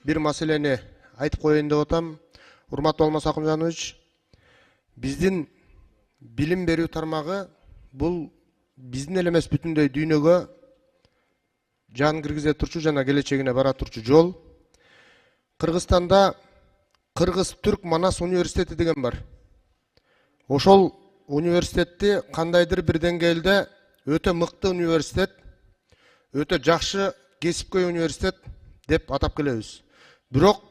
bir маселени айтып коеюн деп атам. Урматтуу Алмаз Акымжанович, биздин билим берүү тармагы бул биздин эле эмес бүтүндөй дүйнөгө жан киргизе турчу жана келечегине бара турчу жол. Кыргызстанда Кыргыз-Түрк Манас университети деген бар. Ошол университетти кандайдыр бир деңгээлде өтө мыкты университет, өтө жакшы кесипкөй университет деп атап келебиз. Бирок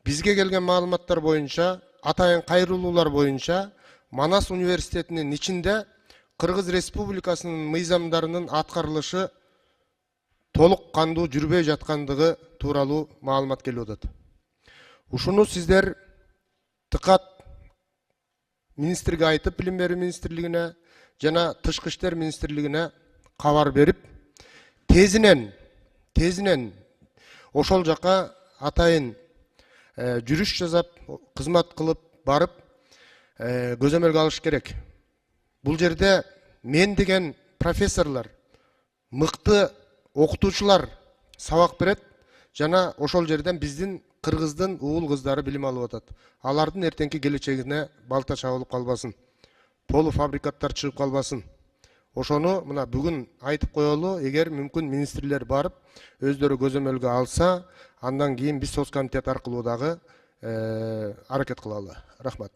бизге келген маалыматтар боюнча, атайын кайрылуулар боюнча, Манас университетинин ичинде Кыргыз Республикасынын мыйзамдарынын аткарылышы толук кандуу жүрбөй жаткандыгы тууралуу маалымат келип атат. Ушуну сиздер тыкат министрге айтып, билим берүү министрлигине жана тышкы иштер министрлигине кабар берип, тезинен ошол жака атайын жүрүш жасап, кызмат кылып барып, көзөмөлгө алыш керек. Бул жерде мен деген профессорлар, мыкты окутуучулар сабак берет, жана ошол жерден биздин кыргыздын уул кыздары билим алып атат. Алардын эртеңки келечегине балта чабылып калбасын, полуфабрикаттар чыгып калбасын. Ошону мына бүгүн айтып коелу, эгер мүмкүн министрлер барып, өздөрү көзөмөлгө алса, андан кийин биз соц комитет аркылуу дагы аракет кылалы. Рахмат.